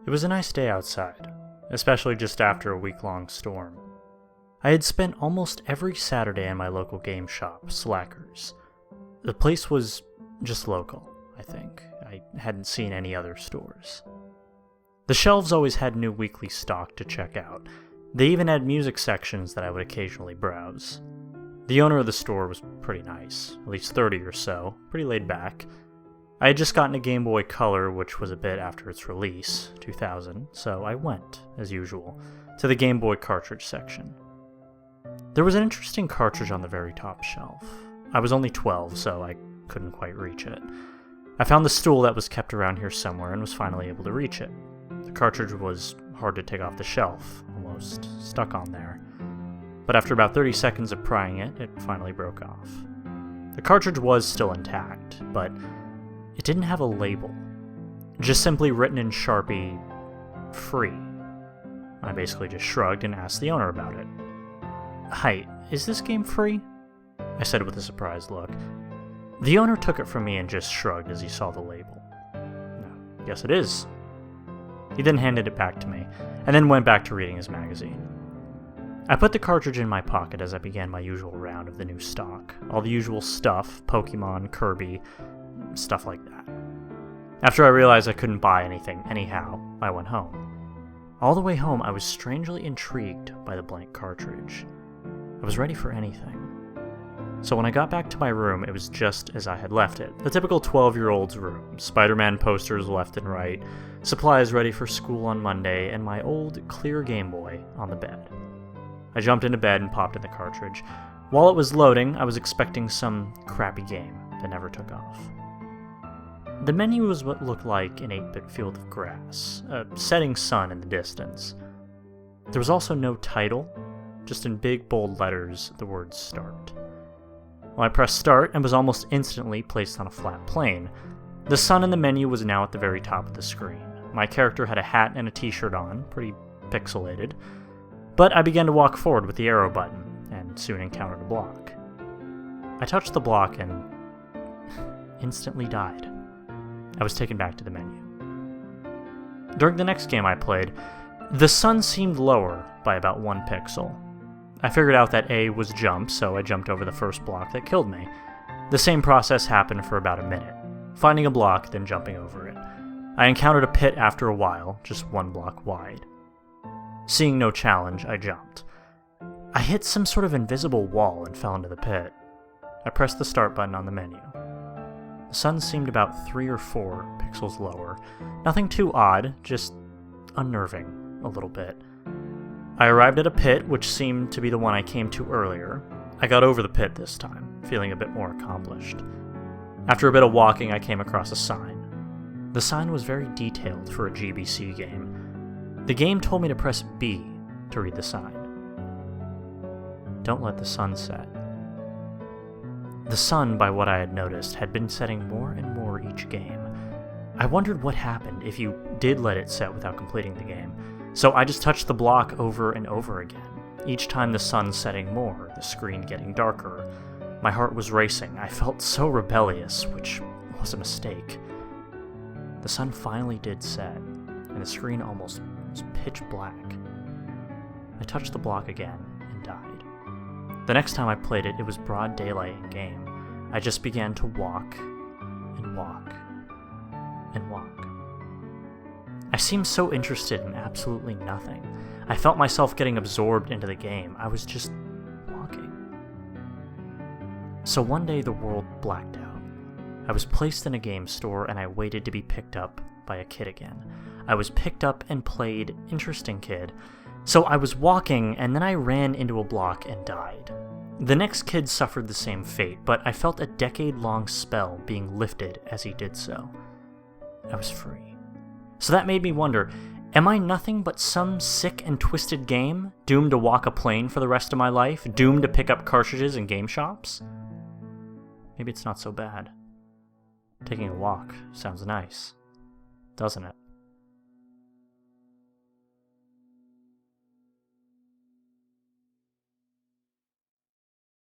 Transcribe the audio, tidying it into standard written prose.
It was a nice day outside, especially just after a week-long storm. I had spent almost every Saturday in my local game shop, Slackers. The place was just local, I think. I hadn't seen any other stores. The shelves always had new weekly stock to check out. They even had music sections that I would occasionally browse. The owner of the store was pretty nice, at least 30 or so, pretty laid back. I had just gotten a Game Boy Color, which was a bit after its release, 2000, so I went, as usual, to the Game Boy cartridge section. There was an interesting cartridge on the very top shelf. I was only 12, so I couldn't quite reach it. I found the stool that was kept around here somewhere and was finally able to reach it. The cartridge was hard to take off the shelf, almost stuck on there. But after about 30 seconds of prying it, it finally broke off. The cartridge was still intact, but it didn't have a label. Just simply written in Sharpie, free. I basically just shrugged and asked the owner about it. "Hi, is this game free?" I said with a surprised look. The owner took it from me and just shrugged as he saw the label. "Yes, it is." He then handed it back to me, and then went back to reading his magazine. I put the cartridge in my pocket as I began my usual round of the new stock. All the usual stuff, Pokemon, Kirby, stuff like that. After I realized I couldn't buy anything anyhow, I went home. All the way home, I was strangely intrigued by the blank cartridge. I was ready for anything. So when I got back to my room, it was just as I had left it. The typical 12-year-old's room. Spider-Man posters left and right, supplies ready for school on Monday, and my old, clear Game Boy on the bed. I jumped into bed and popped in the cartridge. While it was loading, I was expecting some crappy game that never took off. The menu was what looked like an 8-bit field of grass, a setting sun in the distance. There was also no title, just in big bold letters the word "Start." Well, I pressed start and was almost instantly placed on a flat plane. The sun in the menu was now at the very top of the screen. My character had a hat and a t-shirt on, pretty pixelated. But I began to walk forward with the arrow button, and soon encountered a block. I touched the block and instantly died. I was taken back to the menu. During the next game I played, the sun seemed lower by about 1 pixel. I figured out that A was jump, so I jumped over the first block that killed me. The same process happened for about a minute, finding a block, then jumping over it. I encountered a pit after a while, just 1 block wide. Seeing no challenge, I jumped. I hit some sort of invisible wall and fell into the pit. I pressed the start button on the menu. The sun seemed about 3 or 4 pixels lower. Nothing too odd, just unnerving a little bit. I arrived at a pit, which seemed to be the one I came to earlier. I got over the pit this time, feeling a bit more accomplished. After a bit of walking, I came across a sign. The sign was very detailed for a GBC game. The game told me to press B to read the sign. "Don't let the sun set." The sun, by what I had noticed, had been setting more and more each game. I wondered what happened if you did let it set without completing the game. So I just touched the block over and over again, each time the sun setting more, the screen getting darker. My heart was racing. I felt so rebellious, which was a mistake. The sun finally did set, and the screen almost was pitch black. I touched the block again and died. The next time I played it, it was broad daylight in-game. I just began to walk and walk and walk. I seemed so interested in absolutely nothing. I felt myself getting absorbed into the game. I was just walking. So one day the world blacked out. I was placed in a game store and I waited to be picked up by a kid again. I was picked up and played, interesting kid. So I was walking and then I ran into a block and died. The next kid suffered the same fate, but I felt a decade-long spell being lifted as he did so. I was free. So that made me wonder, am I nothing but some sick and twisted game, doomed to walk a plane for the rest of my life, doomed to pick up cartridges in game shops? Maybe it's not so bad. Taking a walk sounds nice, doesn't it?